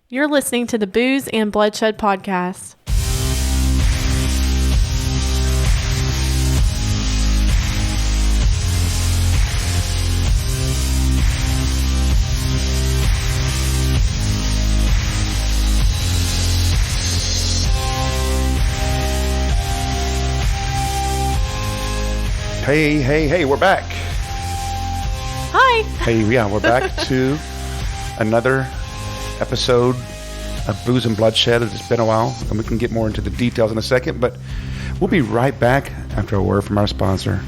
You're listening to the Booze and Bloodshed podcast. Hey, we're back. Hi. Hey, yeah, we're back to another episode of Booze and Bloodshed. It's been a while, and we can get more into the details in a second, but we'll be right back after a word from our sponsor.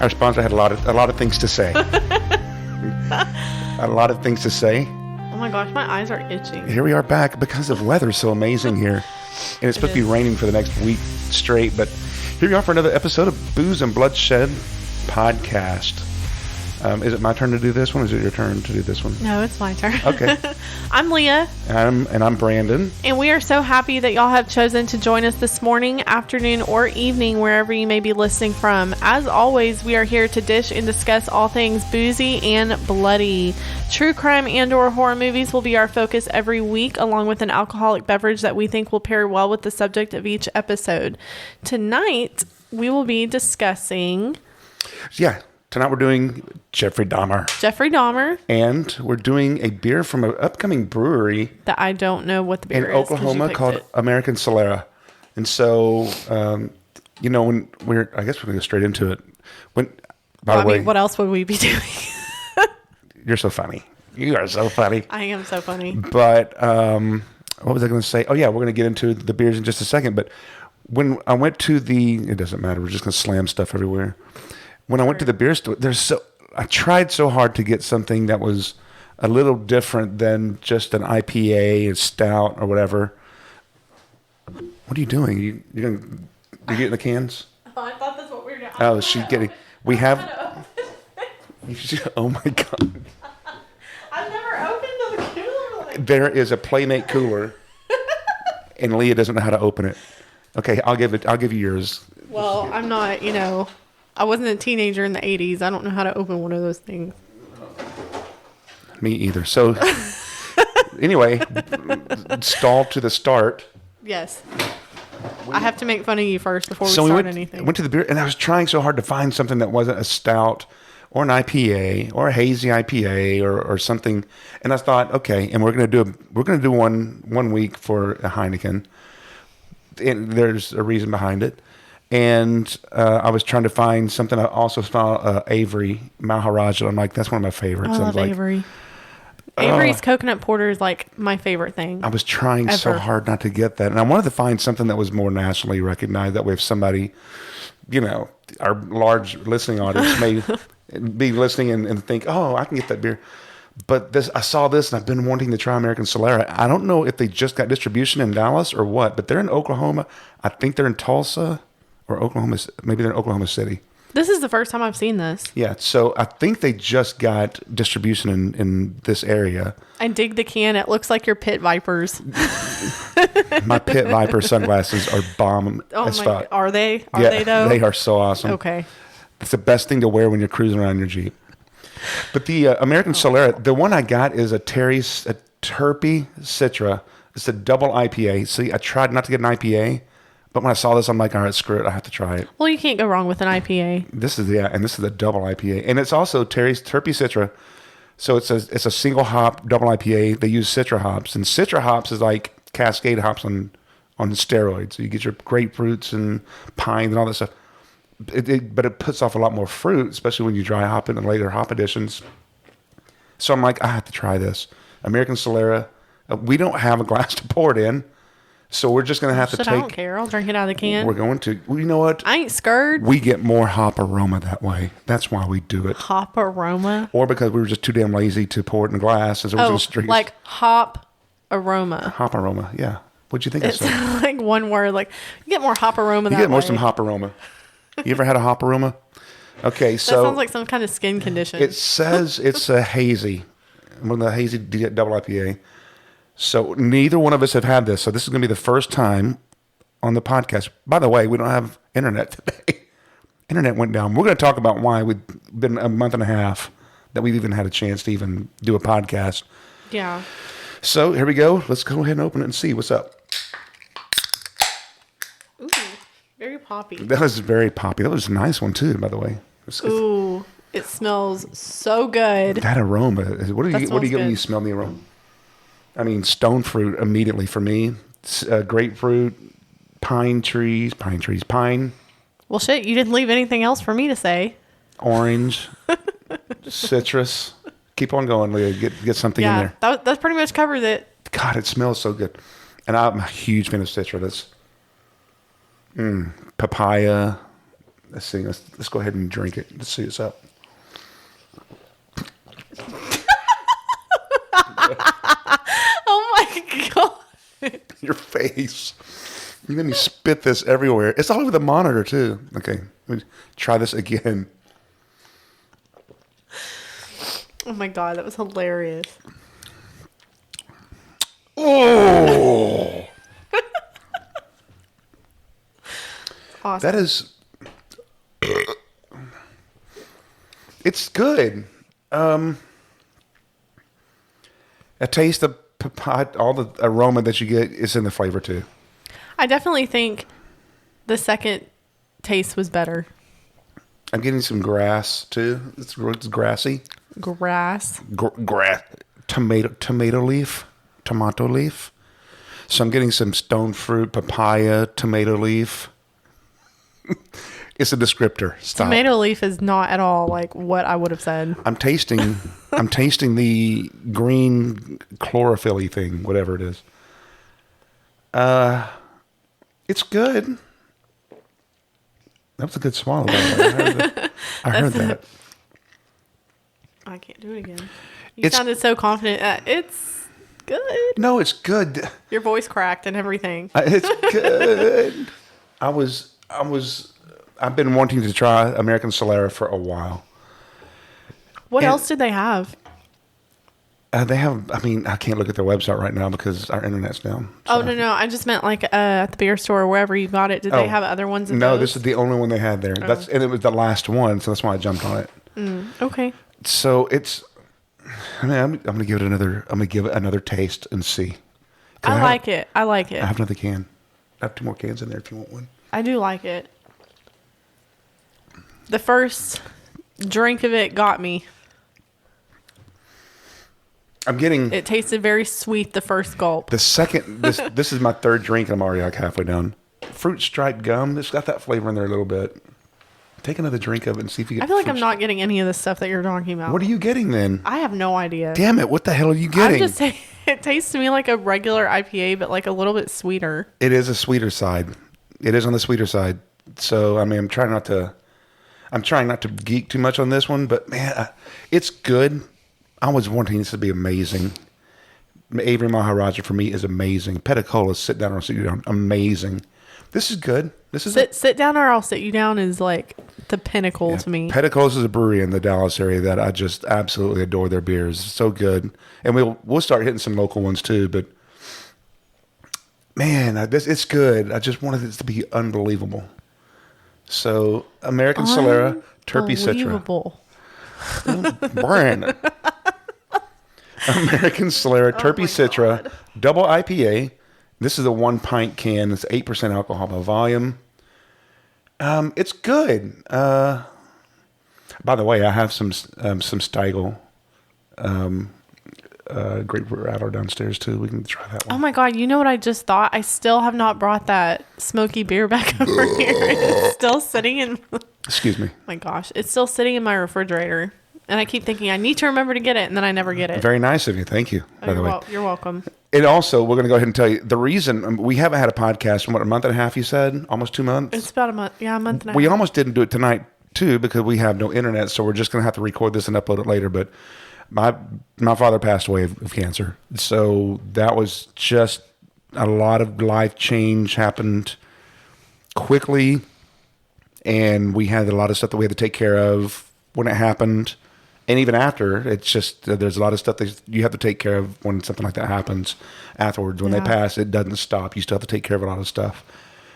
Our sponsor had a lot of things to say. A lot of things to say. Oh my gosh, my eyes are itching. Here we are back because the weather's so amazing here. And it's supposed to be raining for the next week straight. But here we are for another episode of Booze and Bloodshed podcast. Is it my turn to do this one, or is it your turn to do this one? No, it's my turn. Okay. I'm Leah. And I'm Brandon. And we are so happy that y'all have chosen to join us this morning, afternoon, or evening, wherever you may be listening from. As always, we are here to dish and discuss all things boozy and bloody. True crime and or horror movies will be our focus every week, along with an alcoholic beverage that we think will pair well with the subject of each episode. Tonight, we will be discussing... Yeah. Tonight we're doing Jeffrey Dahmer. And we're doing a beer from an upcoming brewery. That I don't know what the beer is. In Oklahoma called American Solera. And so, when I guess we're going to go straight into it. By the way, what else would we be doing? You're so funny. You are so funny. I am so funny. But, what was I going to say? Oh yeah, we're going to get into the beers in just a second. But when I went to it doesn't matter. We're just going to slam stuff everywhere. When I went to the beer store, I tried so hard to get something that was a little different than just an IPA, a stout, or whatever. What are you doing? You getting the cans? Oh, I thought that's what we were doing. Oh, she's getting. We have. Oh my God! I've never opened the cooler. There is a Playmate cooler, and Leah doesn't know how to open it. Okay, I'll give you yours. Well, I'm not. I wasn't a teenager in the 80s. I don't know how to open one of those things. Me either. So, anyway, stall to the start. Yes. I have to make fun of you first before we start anything. I went to the beer, and I was trying so hard to find something that wasn't a stout or an IPA or a hazy IPA or something. And I thought, okay, and we're gonna do one week for a Heineken. And there's a reason behind it. And I was trying to find something. I also found Avery Maharaja. I'm like, that's one of my favorites. I love Avery. Avery's coconut porter is like my favorite thing. I was trying so hard not to get that. And I wanted to find something that was more nationally recognized. That way if somebody, our large listening audience may be listening and think, oh, I can get that beer. But I saw this, and I've been wanting to try American Solera. I don't know if they just got distribution in Dallas or what, but they're in Oklahoma. I think they're in Tulsa. Or Oklahoma, maybe they're in Oklahoma City. This is the first time I've seen this. Yeah, so I think they just got distribution in this area. I dig the can. It looks like your Pit Vipers. My Pit Viper sunglasses are bomb as fuck. Are they? Are they though? They are so awesome. Okay. It's the best thing to wear when you're cruising around your Jeep. But the American Solera, the one I got is a Terpy Citra. It's a double IPA. See, I tried not to get an IPA. But when I saw this, I'm like, all right, screw it. I have to try it. Well, you can't go wrong with an IPA. This is a double IPA. And it's also Terpy Citra. So it's a single hop double IPA. They use Citra hops. And Citra hops is like Cascade hops on steroids. So you get your grapefruits and pines and all that stuff. But it puts off a lot more fruit, especially when you dry hop it in later hop additions. So I'm like, I have to try this. American Solera. We don't have a glass to pour it in. So we're just going to have to take... I don't care. I'll drink it out of the can. We're going to... Well, you know what? I ain't scared. We get more hop aroma that way. That's why we do it. Hop aroma? Or because we were just too damn lazy to pour it in a glass. As like hop aroma. Hop aroma, yeah. What'd you think it's I said? Like one word. Like, you get more hop aroma that way. You get more some hop aroma. You ever had a hop aroma? Okay, That so sounds like some kind of skin condition. it says it's a hazy, one of the hazy double IPA. So neither one of us have had this. So this is going to be the first time on the podcast. By the way, we don't have internet today. Internet went down. We're going to talk about why we've been a month and a half that we've even had a chance to even do a podcast. Yeah. So here we go. Let's go ahead and open it and see what's up. Ooh, very poppy. That was very poppy. That was a nice one too, by the way. Ooh, it smells so good. That aroma. What do you get when good. you smell the aroma? I mean, stone fruit immediately for me. Grapefruit, pine. Well, shit, you didn't leave anything else for me to say. Orange, citrus. Keep on going, Leah. Get something in there. That pretty much covers it. God, it smells so good. And I'm a huge fan of citrus. Papaya. Let's see. Let's go ahead and drink it. Let's see what's up. Oh my God. Your face. You made me spit this everywhere. It's all over the monitor, too. Okay. Let me try this again. Oh my God, that was hilarious. Oh! Awesome. That is... It's good. A taste of papaya, all the aroma that you get is in the flavor, too. I definitely think the second taste was better. I'm getting some grass, too. It's grassy. Grass. Grass. Tomato leaf. So I'm getting some stone fruit, papaya, tomato leaf. It's a descriptor. Stop. Tomato leaf is not at all like what I would have said. I'm tasting the green chlorophyll-y thing, whatever it is. It's good. That was a good swallow. I heard that. I can't do it again. You sounded so confident. It's good. No, it's good. Your voice cracked and everything. It's good. I've been wanting to try American Solera for a while. What else did they have? They have, I mean, I can't look at their website right now because our internet's down. So. Oh, no. I just meant like at the beer store or wherever you got it. Did they have other ones? No, this is the only one they had there. Oh. And it was the last one, so that's why I jumped on it. Okay. So it's, I mean, I'm going to give it another taste and see. I like it. I have another can. I have 2 more cans in there if you want one. I do like it. The first drink of it got me. It tasted very sweet the first gulp. The second, this is my 3rd drink and I'm already like halfway down. Fruit striped gum. It's got that flavor in there a little bit. Take another drink of it and see if you get. I feel like I'm not getting any of the stuff that you're talking about. What are you getting then? I have no idea. Damn it! What the hell are you getting? I'm just saying, it tastes to me like a regular IPA, but like a little bit sweeter. It is a sweeter side. It is on the sweeter side. So I mean, I'm trying not to geek too much on this one, but man, it's good. I was wanting this to be amazing. Avery Maharaja for me is amazing. Petacola, sit down or sit you down, amazing. This is good. This is sit down or I'll sit you down is like the pinnacle to me. Petacola is a brewery in the Dallas area that I just absolutely adore their beers. It's so good, and we'll start hitting some local ones too. But man, it's good. I just wanted it to be unbelievable. So American Solera Terpy Citra. Brand. American Solera Terpy Citra double IPA. This is a 1 pint can. It's 8% alcohol by volume. It's good. By the way, I have some Steigl grapefruit radler downstairs too. We can try that one. Oh my God! You know what I just thought? I still have not brought that smoky beer back over here. It's still sitting in. Excuse me. My gosh, it's still sitting in my refrigerator. And I keep thinking I need to remember to get it, and then I never get it. Very nice of you. Thank you, by the way. You're welcome. And also, we're going to go ahead and tell you, the reason we haven't had a podcast in, a month and a half, you said? Almost 2 months? It's about a month. Yeah, a month and a half. We almost didn't do it tonight, too, because we have no internet, so we're just going to have to record this and upload it later. But my father passed away of cancer. So that was just a lot of life change happened quickly. and we had a lot of stuff that we had to take care of when it happened. And even after, it's just, there's a lot of stuff that you have to take care of when something like that happens afterwards. When they pass, it doesn't stop. You still have to take care of a lot of stuff.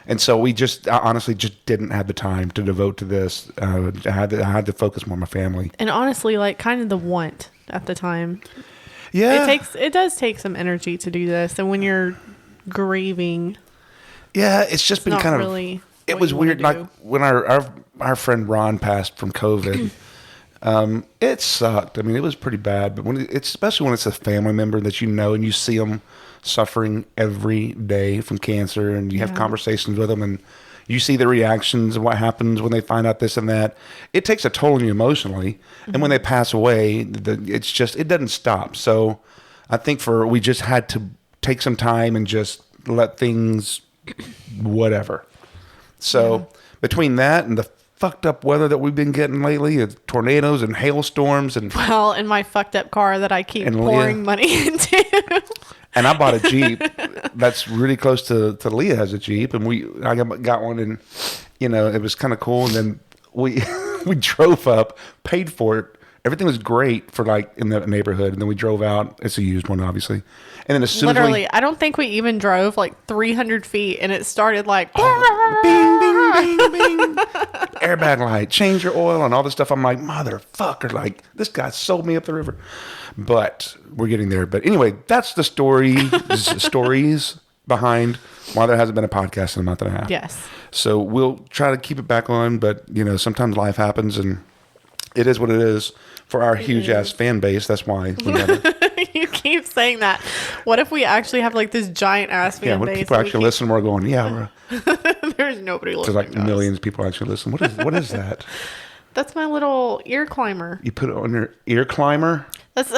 And so I honestly just didn't have the time to devote to this. I had to focus more on my family. And honestly, like kind of the want at the time. Yeah. It does take some energy to do this. And when you're grieving. Yeah, it's just been kind of, really it was weird. Like when our friend Ron passed from COVID, it sucked. I mean, it was pretty bad, but especially when it's a family member that you know and you see them suffering every day from cancer, and you have conversations with them, and you see the reactions and what happens when they find out this and that. It takes a toll on you emotionally, and when they pass away, it doesn't stop. So I think we just had to take some time and just let things, whatever. So between that and the fucked up weather that we've been getting lately, tornadoes and hailstorms, and my fucked up car that I keep pouring money into. And I bought a Jeep that's really close to Leah has a Jeep, and I got one, and it was kind of cool. And then we drove up, paid for it. Everything was great for like in the neighborhood, and then we drove out. It's a used one, obviously. And then as soon as I don't think we even drove like 300 feet, and it started like bing, bing, bing, bing, airbag light, change your oil, and all this stuff. I'm like, motherfucker, like this guy sold me up the river. But we're getting there. But anyway, that's the stories behind why there hasn't been a podcast in a month and a half. Yes. So we'll try to keep it back on, but sometimes life happens, and it is what it is for our huge ass fan base. That's why we never. You keep saying that. What if we actually have like this giant ass fan base? Yeah, when people actually listen, we're going, there's nobody listening. There's like millions of people actually listen. What is that? That's my little ear climber. You put it on your ear climber? I've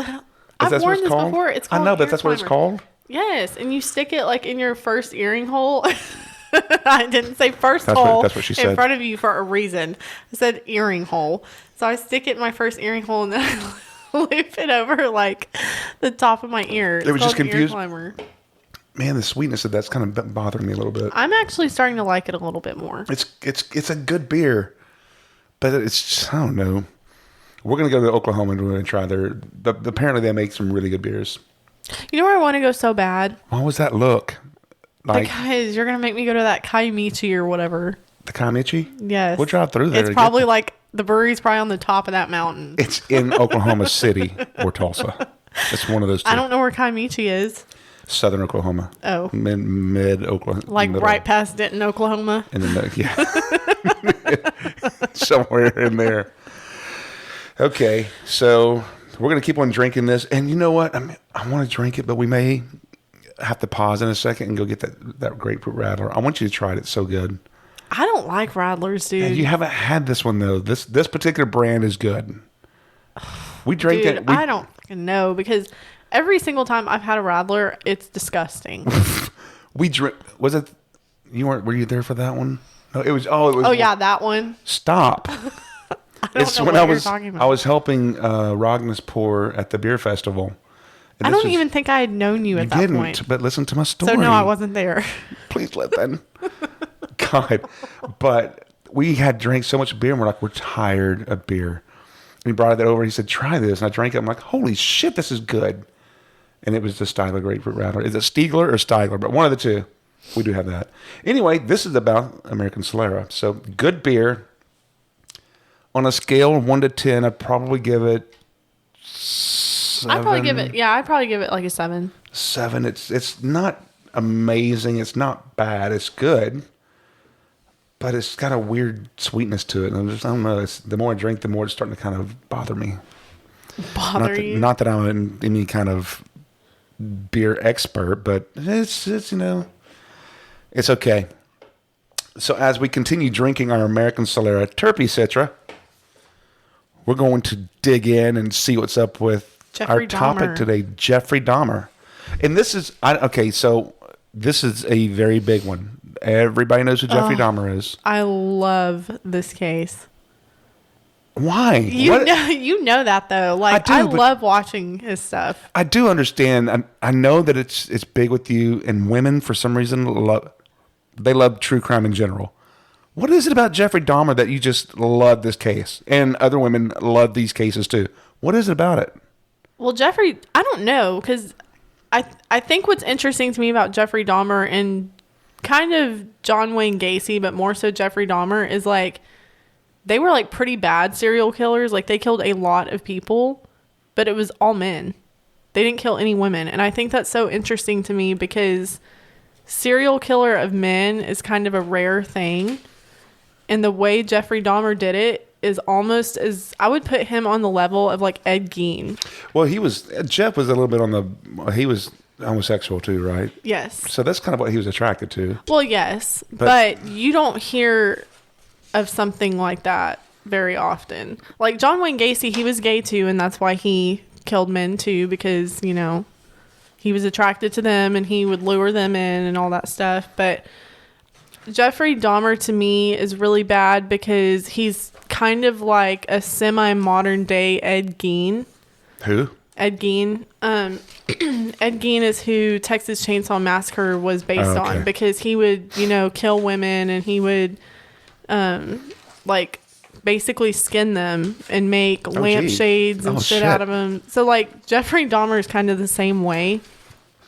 worn this before. It's called I know, but that's what it's called? Yes, and you stick it like in your first earring hole. I didn't say hole. That's what she said. In front of you for a reason. I said earring hole. So I stick it in my first earring hole, and then I loop it over like the top of my ear. It was just confused. Ear climber. Man, the sweetness of that's kind of bothering me a little bit. I'm actually starting to like it a little bit more. It's a good beer, but it's just, I don't know. We're gonna go to Oklahoma and we're gonna try apparently they make some really good beers. You know where I want to go so bad? What was that look? Like, guys, you're gonna make me go to that Kaimichi or whatever. The Kaimichi? Yes. We'll drive through there. It's probably like the brewery's probably on the top of that mountain. It's in Oklahoma City or Tulsa. It's one of those two. I don't know where Kaimichi is. Southern Oklahoma. Oh. Mid Oklahoma. Like middle. Right past Denton, Oklahoma. And then somewhere in there. Okay, so we're going to keep on drinking this. And you know what? I want to drink it, but we may have to pause in a second and go get that grapefruit radler. I want you to try it. It's so good. I don't like radlers, dude. And you haven't had this one, though. This particular brand is good. We drank it. I don't fucking know, because every single time I've had a radler, it's disgusting. We drink. Was it? Were you there for that one? No, it was. Oh yeah, that one. Stop. I don't know what you're talking about. I was helping Ragnas pour at the beer festival. I don't even think I had known you at that point. But listen to my story. So no, I wasn't there. Please let them. God. But we had drank so much beer, and we're tired of beer. And he brought it over, and he said, try this. And I drank it. I'm like, holy shit, this is good. And it was the Styler Grapefruit Radler. Is it Stiegler or Steigler? But one of the two. We do have that. Anyway, this is about American Solera. So good beer. On a scale of 1 to 10, I'd probably give it 7. I'd probably give it like a 7. 7. It's not amazing. It's not bad. It's good. But it's got a weird sweetness to it. And I don't know. The more I drink, the more it's starting to kind of bother me. You? Not that I'm any kind of beer expert, but it's it's okay. So as we continue drinking our American Solera Terpy Citra, we're going to dig in and see what's up with our topic today, Jeffrey Dahmer. And this is, so this is a very big one. Everybody knows who Jeffrey Dahmer is. I love this case. Why? You know that, though. Like, I love watching his stuff. I do understand. I know that it's big with you, and women, for some reason, love true crime in general. What is it about Jeffrey Dahmer that you just love this case? And other women love these cases too. What is it about it? Well, Jeffrey, I don't know, because I think what's interesting to me about Jeffrey Dahmer and kind of John Wayne Gacy, but more so Jeffrey Dahmer, is like they were like pretty bad serial killers. Like they killed a lot of people, but it was all men. They didn't kill any women. And I think that's so interesting to me because serial killer of men is kind of a rare thing. And the way Jeffrey Dahmer did it is almost as, I would put him on the level of like Ed Gein. Well, Jeff was a little bit he was homosexual too, right? Yes. So that's kind of what he was attracted to. Well, yes. But you don't hear of something like that very often. Like John Wayne Gacy, he was gay too, and that's why he killed men too, because, you know, he was attracted to them and he would lure them in and all that stuff. But Jeffrey Dahmer to me is really bad because he's kind of like a semi-modern day Ed Gein. Who? Ed Gein. Ed Gein is who Texas Chainsaw Massacre was based on, because he would, you know, kill women and he would like basically skin them and make lampshades and shit out of them. So like Jeffrey Dahmer is kind of the same way.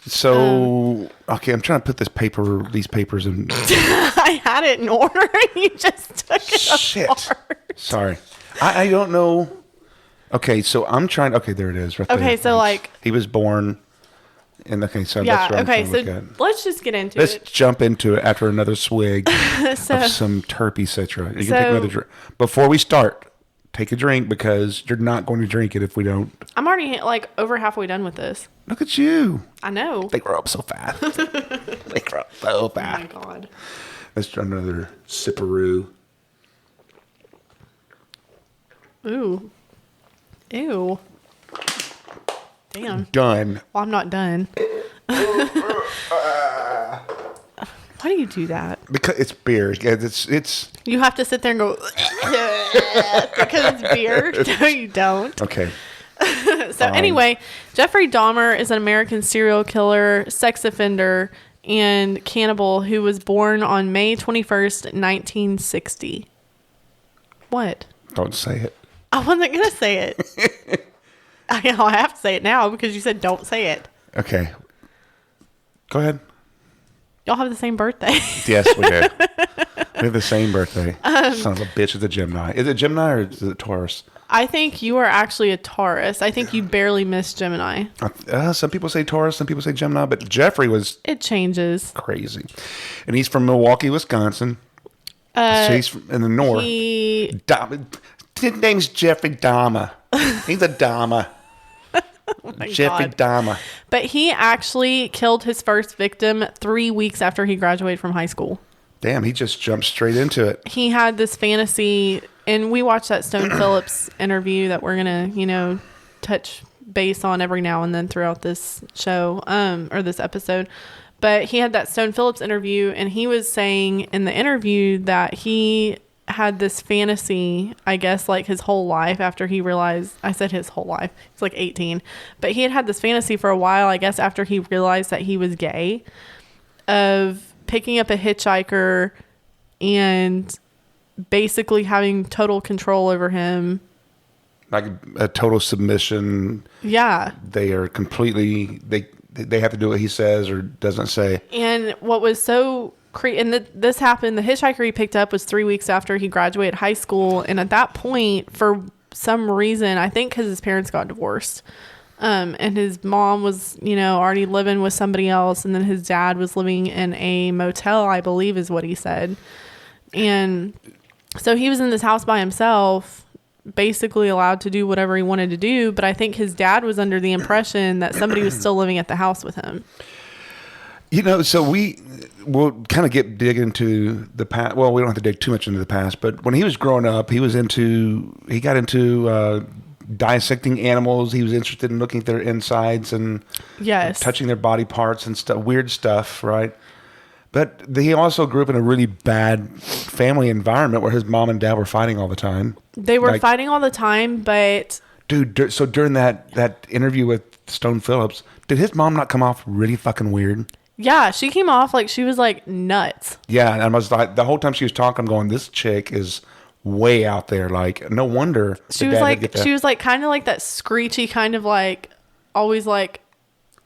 So okay, I'm trying to put these papers in. I had it in order and you just took it apart. Sorry. I don't know. Okay, so I'm trying. Okay, there it is. Right okay, there. so like he was born. And okay, so yeah, that's what okay, I'm trying to look at. Let's just get into Let's it. jump into it after another swig of some Terpy Citra. You can take another drink. Before we start, take a drink because you're not going to drink it if we don't. I'm already like over halfway done with this. Look at you. I know. They grow up so fast. They grow up so fast. Oh my God. Let's try another sipperoo. Ooh. Ew. Damn. Done. Well, I'm not done. Why do you do that? Because it's beer. It's. You have to sit there and go because it's beer. No, you don't. Okay. So anyway, Jeffrey Dahmer is an American serial killer, sex offender, and cannibal who was born on May 21st, 1960. What? Don't say it. I wasn't gonna say it. I have to say it now because you said don't say it. Okay. Go ahead. Y'all have the same birthday. Yes, we do. We have the same birthday. Son of a bitch is a Gemini. Is it Gemini or is it Taurus? I think you are actually a Taurus. I think you barely missed Gemini. Some people say Taurus, some people say Gemini, but Jeffrey was... It changes. Crazy. And he's from Milwaukee, Wisconsin. So he's in the north. His name's Jeffrey Dahmer. He's a Dahmer. Oh Jeffrey Dahmer. But he actually killed his first victim 3 weeks after he graduated from high school. Damn, he just jumped straight into it. He had this fantasy, and we watched that Stone Phillips interview that we're going to, touch base on every now and then throughout this show, or this episode. But he had that Stone Phillips interview, and he was saying in the interview that he had this fantasy, I guess, like his whole life after he realized, I said his whole life, he's like 18, but he had this fantasy for a while, I guess, after he realized that he was gay, of picking up a hitchhiker and basically having total control over him. Like a total submission. Yeah. They are completely, they have to do what he says or doesn't say. And what was so this happened, the hitchhiker he picked up was 3 weeks after he graduated high school. And at that point, for some reason, I think because his parents got divorced, and his mom was, already living with somebody else. And then his dad was living in a motel, I believe is what he said. And so he was in this house by himself, basically allowed to do whatever he wanted to do. But I think his dad was under the impression that somebody was still living at the house with him. So we'll kind of dig into the past. Well, we don't have to dig too much into the past, but when he was growing up, he got into dissecting animals. He was interested in looking at their insides and touching their body parts and stuff, weird stuff, right? But he also grew up in a really bad family environment where his mom and dad were fighting all the time. They were fighting all the time, but... Dude, so during that interview with Stone Phillips, did his mom not come off really fucking weird? Yeah, she came off like she was like nuts. Yeah, and I was like, the whole time she was talking, I'm going, this chick is way out there. Like, no wonder. She was like kind of like that screechy kind of like always like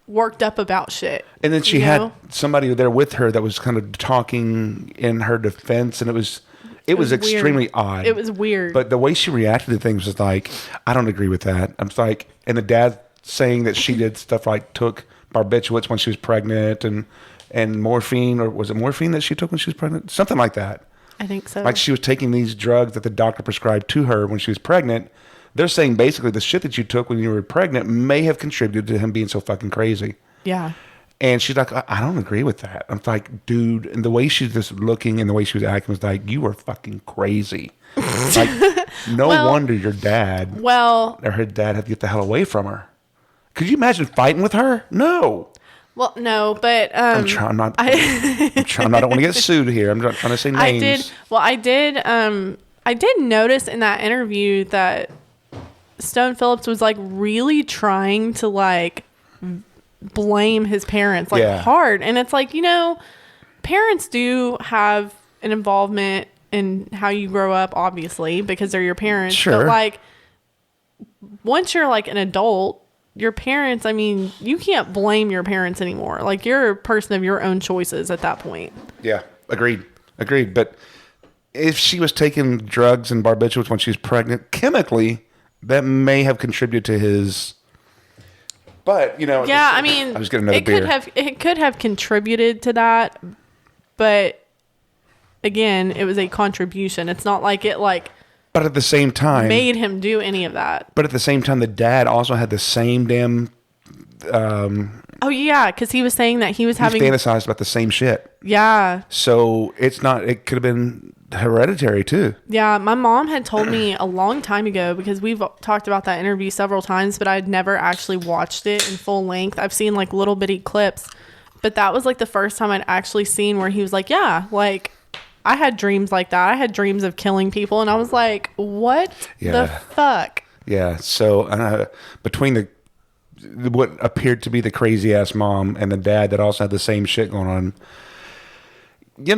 worked up about shit. And then she had somebody there with her that was kind of talking in her defense, and it was extremely odd. It was weird. But the way she reacted to things was like, I don't agree with that. I'm like, and the dad saying that she did stuff like took barbiturates when she was pregnant and morphine, or was it morphine that she took when she was pregnant? Something like that. I think so. Like she was taking these drugs that the doctor prescribed to her when she was pregnant. They're saying basically the shit that you took when you were pregnant may have contributed to him being so fucking crazy. Yeah. And she's like, I don't agree with that. I'm like, dude, and the way she's just looking and the way she was acting was like, you were fucking crazy. Like, no wonder your dad or her dad had to get the hell away from her. Could you imagine fighting with her? No. Well, no, but I don't want to get sued here. I'm not trying to say names. I did notice in that interview that Stone Phillips was like really trying to like blame his parents like hard, and it's like, parents do have an involvement in how you grow up, obviously, because they're your parents. Sure. But like once you're like an adult, your parents, I mean, you can't blame your parents anymore. Like, you're a person of your own choices at that point. Yeah, agreed. But if she was taking drugs and barbiturates when she was pregnant, chemically, that may have contributed to his. But yeah, I mean, I was getting another beer. It could have contributed to that, but again, it was a contribution. It's not like it But at the same time, made him do any of that. But at the same time, the dad also had the same damn. Oh yeah, because he was saying that he fantasized about the same shit. Yeah. So it's not. It could have been hereditary too. Yeah, my mom had told me a long time ago, because we've talked about that interview several times, but I'd never actually watched it in full length. I've seen like little bitty clips, but that was like the first time I'd actually seen where he was like, yeah, like, I had dreams like that. I had dreams of killing people, and I was like, what the fuck? Yeah. So between what appeared to be the crazy ass mom and the dad that also had the same shit going on, he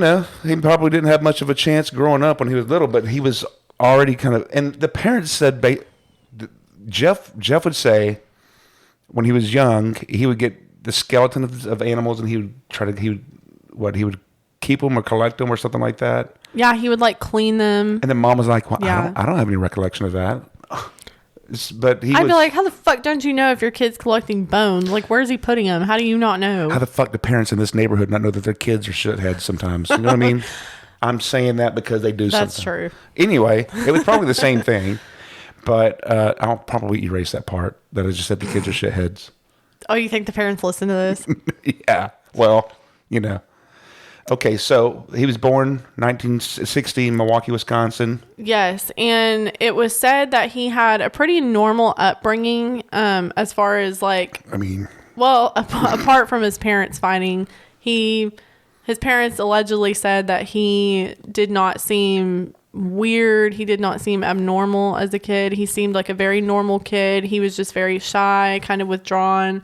probably didn't have much of a chance growing up when he was little, but he was already kind of, and the parents said, Jeff would say when he was young, he would get the skeletons of animals, and he would keep them or collect them or something like that. Yeah, he would like clean them. And then mom was like, well, I don't have any recollection of that. But I'd be like, how the fuck don't you know if your kid's collecting bones? Like, where's he putting them? How do you not know? How the fuck do parents in this neighborhood not know that their kids are shitheads sometimes? You know what I mean? I'm saying that because they do something. That's true. Anyway, it was probably the same thing. But I'll probably erase that part that I just said the kids are shitheads. Oh, you think the parents listen to this? Yeah. Well, Okay, so he was born 1960 in Milwaukee, Wisconsin. Yes, and it was said that he had a pretty normal upbringing, as far as like... I mean... Well, apart from his parents fighting, his parents allegedly said that he did not seem weird. He did not seem abnormal as a kid. He seemed like a very normal kid. He was just very shy, kind of withdrawn.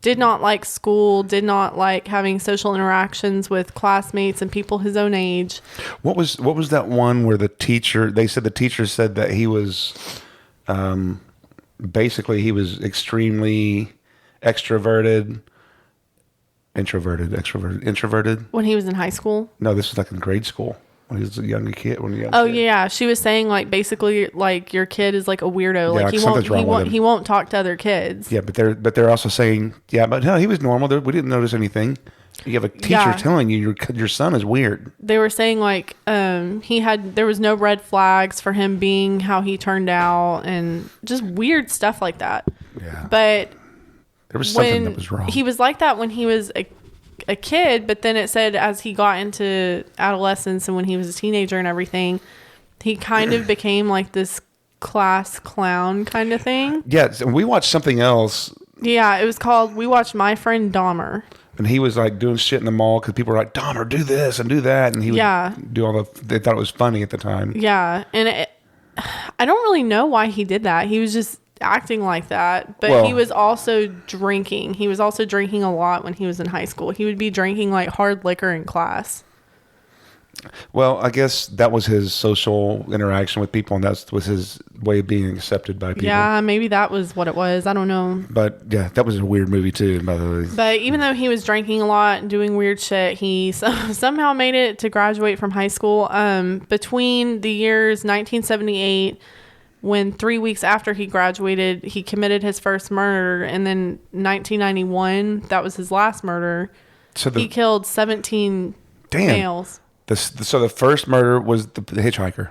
Did not like school, did not like having social interactions with classmates and people his own age. What was that one where the teacher said that he was basically he was extremely introverted. When he was in high school? No, this was like in grade school. When he was a younger kid. Yeah. She was saying like basically like your kid is like a weirdo. Yeah, like he won't talk to other kids. Yeah, but they're also saying, yeah, but no, he was normal. We didn't notice anything. You have a teacher telling you your son is weird. They were saying like there was no red flags for him being how he turned out and just weird stuff like that. Yeah. But there was something that was wrong. He was like that when he was a kid, but then it said as he got into adolescence and when he was a teenager and everything, he kind of became like this class clown kind of thing. Yeah, we watched something else. Yeah, it was called, we watched My Friend Dahmer. And he was like doing shit in the mall because people were like, Dahmer, do this and do that. And he would do they thought it was funny at the time. Yeah, and I don't really know why he did that. He was just acting like that. But he was also drinking. He was also drinking a lot when he was in high school. He would be drinking like hard liquor in class. Well, I guess that was his social interaction with people, and that was his way of being accepted by people. Yeah, maybe that was what it was. I don't know. But yeah, that was a weird movie too, by the way. But even though he was drinking a lot and doing weird shit, he somehow made it to graduate from high school. Between the years 1978, when 3 weeks after he graduated, he committed his first murder, and then 1991, that was his last murder. So he killed 17 males. So the first murder was the hitchhiker?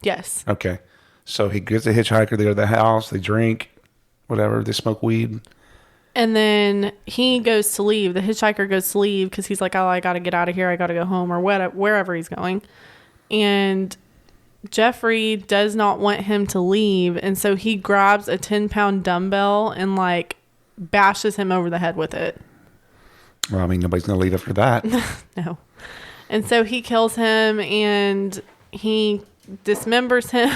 Yes. Okay. So he gets a hitchhiker, they go to the house, they drink, whatever, they smoke weed. And then he goes to leave. The hitchhiker goes to leave because he's like, oh, I got to get out of here. I got to go home or wherever he's going. And Jeffrey does not want him to leave. And so he grabs a 10-pound dumbbell and like bashes him over the head with it. Well, I mean, nobody's going to leave after that. No. And so he kills him and he dismembers him.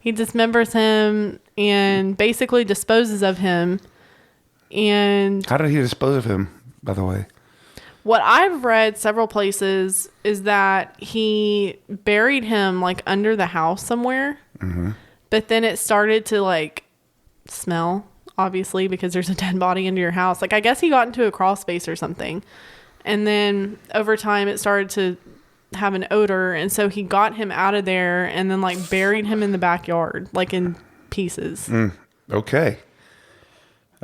He dismembers him and basically disposes of him. And how did he dispose of him, by the way? What I've read several places is that he buried him like under the house somewhere. Mm-hmm. But then it started to like smell, obviously, because there's a dead body under your house. Like, I guess he got into a crawl space or something. And then over time it started to have an odor. And so he got him out of there and then like buried him in the backyard, like in pieces. Okay.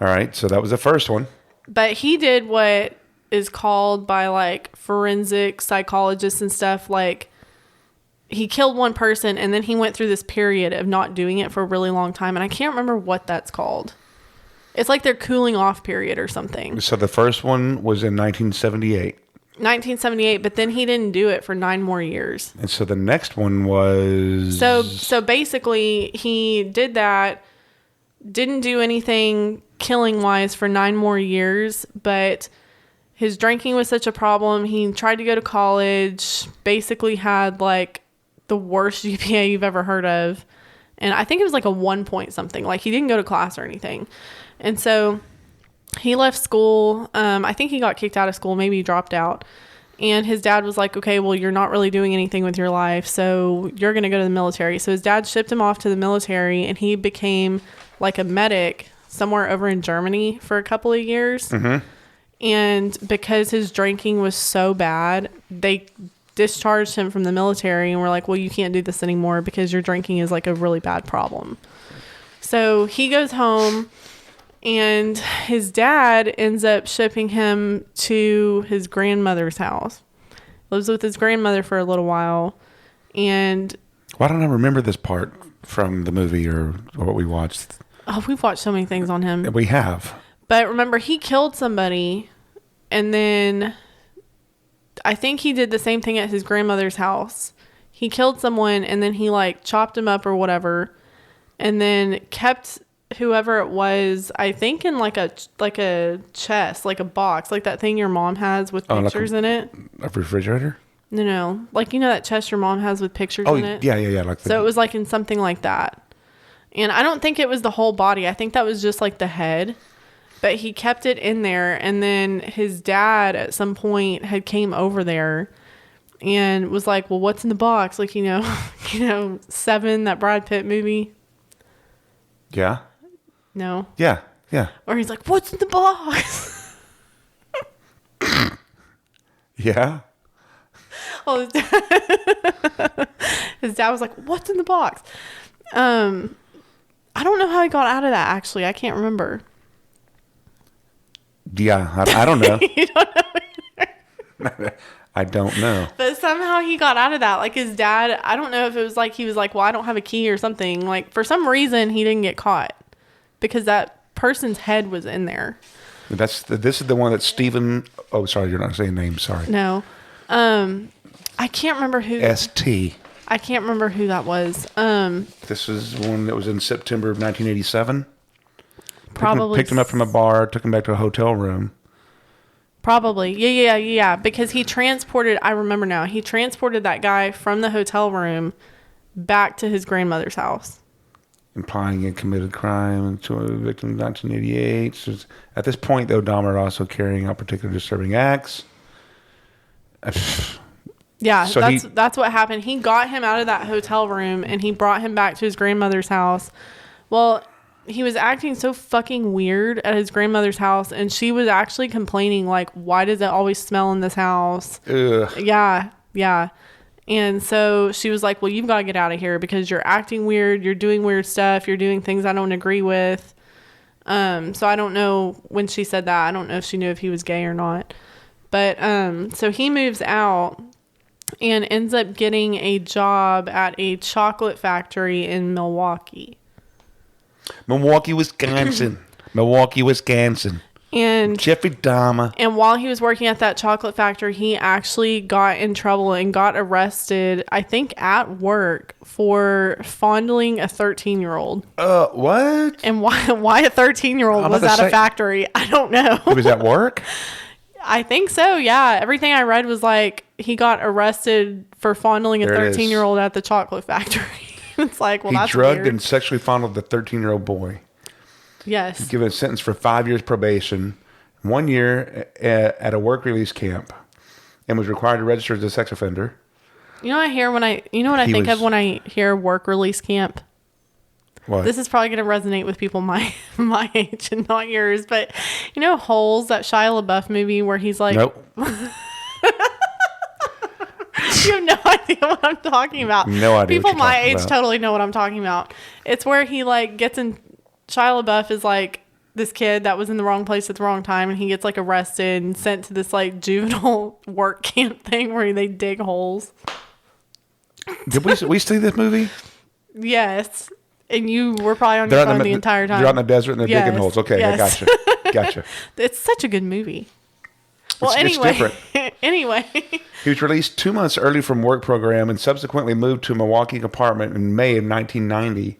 All right. So that was the first one. But he did what is called by like forensic psychologists and stuff. Like he killed one person and then he went through this period of not doing it for a really long time. And I can't remember what that's called. It's like their cooling off period or something. So the first one was in 1978. 1978, but then he didn't do it for 9 more years. And so the next one was... So basically, he did that, didn't do anything killing-wise for 9 more years, but his drinking was such a problem. He tried to go to college, basically had like the worst GPA you've ever heard of. And I think it was like a 1 point something. Like he didn't go to class or anything. And so he left school. I think he got kicked out of school. Maybe he dropped out. And his dad was like, okay, well, you're not really doing anything with your life, so you're going to go to the military. So his dad shipped him off to the military, and he became like a medic somewhere over in Germany for a couple of years. Mm-hmm. And because his drinking was so bad, they discharged him from the military and were like, well, you can't do this anymore because your drinking is like a really bad problem. So he goes home. And his dad ends up shipping him to his grandmother's house. Lives with his grandmother for a little while. And why don't I remember this part from the movie or what we watched? Oh, we've watched so many things on him. We have. But remember, he killed somebody. And then I think he did the same thing at his grandmother's house. He killed someone and then he like chopped him up or whatever. And then kept whoever it was, I think in like a chest, like a box, like that thing your mom has with pictures in it. A refrigerator? No. Like, you know that chest your mom has with pictures in it? Yeah. So it was like in something like that. And I don't think it was the whole body. I think that was just like the head. But he kept it in there. And then his dad at some point had came over there and was like, well, what's in the box? Like, you know, Seven, that Brad Pitt movie. Yeah. No. Yeah. Or he's like, what's in the box? Yeah. Well, his dad was like, what's in the box? I don't know how he got out of that, actually. I can't remember. Yeah, I don't know. You don't know? I don't know. But somehow he got out of that. Like his dad, I don't know if it was like he was like, well, I don't have a key or something. Like for some reason he didn't get caught because that person's head was in there. This is the one that Stephen. Oh, sorry, you're not saying names. Sorry. No, I can't remember who. ST. I can't remember who that was. This is one that was in September of 1987. Probably picked him up from a bar, took him back to a hotel room. Probably. Yeah. Because I remember now, he transported that guy from the hotel room back to his grandmother's house. implying he committed crime to a victim in 1988. So at this point, though, Dahmer also carrying out particular disturbing acts. Yeah, So that's what happened. He got him out of that hotel room and he brought him back to his grandmother's house. Well, he was acting so fucking weird at his grandmother's house, and she was actually complaining, like, why does it always smell in this house? Ugh. Yeah. And so she was like, well, you've got to get out of here because you're acting weird. You're doing weird stuff. You're doing things I don't agree with. So I don't know when she said that. I don't know if she knew if he was gay or not. But so he moves out and ends up getting a job at a chocolate factory in Milwaukee. Milwaukee, Wisconsin. And Jeffrey Dahmer. And while he was working at that chocolate factory, he actually got in trouble and got arrested, I think at work, for fondling a 13-year-old. What? And why a 13-year-old was at a factory, I don't know. He was at work? I think so, yeah. Everything I read was like he got arrested for fondling a 13-year-old at the chocolate factory. It's like, well, that's drugged weird. and sexually fondled the 13-year-old boy. Yes. He's given a sentence for 5 years probation, 1 year at a work release camp, and was required to register as a sex offender. You know what I think of when I hear work release camp? What? This is probably going to resonate with people my age and not yours, but you know Holes, that Shia LaBeouf movie where he's like... Nope. You have no idea what I'm talking about. No idea. People my age totally know what I'm talking about. It's where he like gets in... Shia LaBeouf is like this kid that was in the wrong place at the wrong time, and he gets like arrested and sent to this like juvenile work camp thing where they dig holes. Did we see this movie? Yes. And you were probably on your phone the entire time. They're out in the desert and they're digging holes. Okay, yes. I gotcha. It's such a good movie. Well, it's different. Anyway. He was released 2 months early from work program and subsequently moved to a Milwaukee apartment in May of 1990.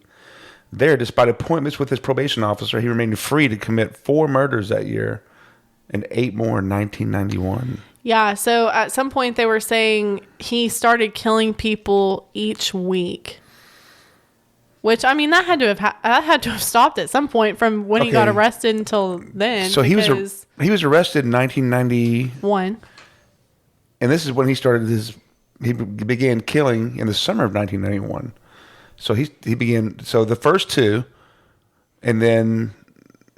There, despite appointments with his probation officer, he remained free to commit 4 murders that year and 8 more in 1991. Yeah, so at some point they were saying he started killing people each week. Which, I mean, that had to have stopped at some point from when he got arrested until then. So he was arrested in 1991. And this is when he began killing in the summer of 1991. So he began, so the first 2, and then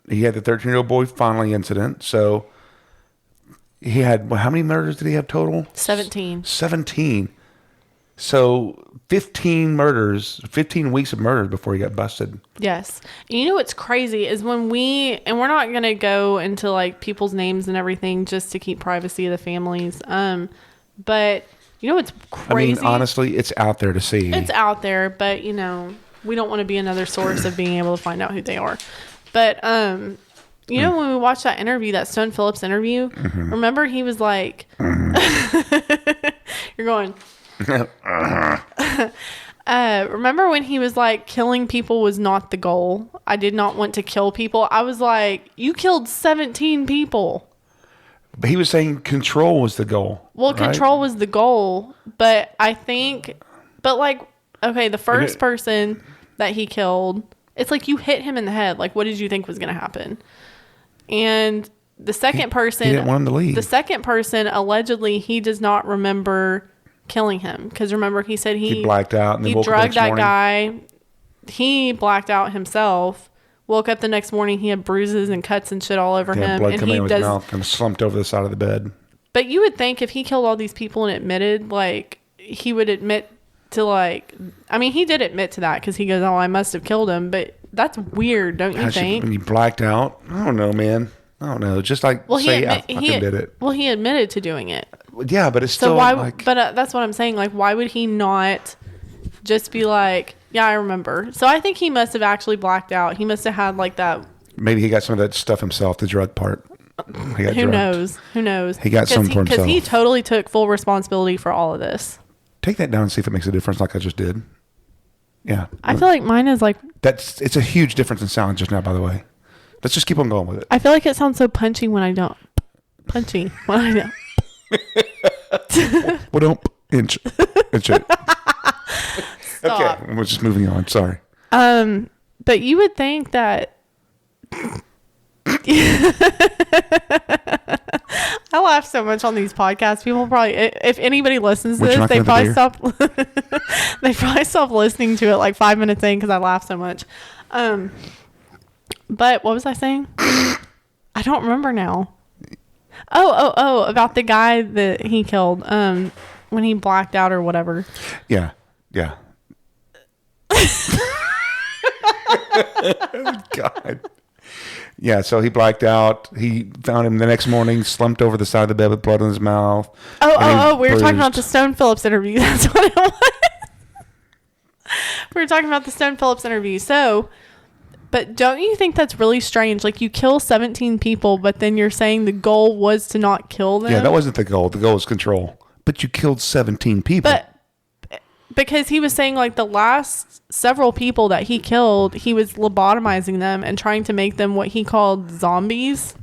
he had the 13-year-old boy fondling incident. So he had, how many murders did he have total? 17. So 15 murders, 15 weeks of murders before he got busted. Yes. And you know what's crazy is and we're not going to go into like people's names and everything just to keep privacy of the families. But you know what's crazy? I mean, honestly, it's out there to see. It's out there, but you know, we don't want to be another source of being able to find out who they are. But you know, when we watched that interview, that Stone Phillips interview, remember he was like, you're going, remember when he was like, killing people was not the goal. I did not want to kill people. I was like, you killed 17 people. But he was saying control was the goal. Well, right? Control was the goal, but I think, okay, the first person that he killed, it's like you hit him in the head. Like, what did you think was going to happen? And the second person, he didn't want him to leave. The second person, allegedly, he does not remember killing him. Because remember, he said he blacked out and he drugged that guy. He blacked out himself. Woke up the next morning, he had bruises and cuts and shit all over him. Blood coming out of his mouth and slumped over the side of the bed. But you would think if he killed all these people and admitted, like, he would admit to, like... I mean, he did admit to that because he goes, oh, I must have killed him. But that's weird, don't you think? When he blacked out? I don't know, man. I don't know. Just like, I fucking did it. Well, he admitted to doing it. Yeah, but it's still But that's what I'm saying. Like, why would he not just be like... Yeah, I remember. So I think he must have actually blacked out. He must have had like that. Maybe he got some of that stuff himself, the drug part. Who knows? He got some for himself. Because he totally took full responsibility for all of this. Take that down and see if it makes a difference like I just did. Yeah. I feel like mine is like... It's a huge difference in sound just now, by the way. Let's just keep on going with it. I feel like it sounds so punchy when I don't. Well, don't inch it. Okay, we're just moving on. Sorry. But you would think that I laugh so much on these podcasts. People probably, if anybody listens to this, they probably stop listening to it like 5 minutes in because I laugh so much. But what was I saying? I don't remember now. Oh, about the guy that he killed when he blacked out or whatever. Yeah. Oh, God. Yeah, so he blacked out. He found him the next morning, slumped over the side of the bed with blood in his mouth. We were talking about the Stone Phillips interview. That's what it was. We were talking about the Stone Phillips interview. So, but don't you think that's really strange? Like, you kill 17 people, but then you're saying the goal was to not kill them? Yeah, that wasn't the goal. The goal was control. But you killed 17 people. But because he was saying, like, the last several people that he killed, he was lobotomizing them and trying to make them what he called zombies.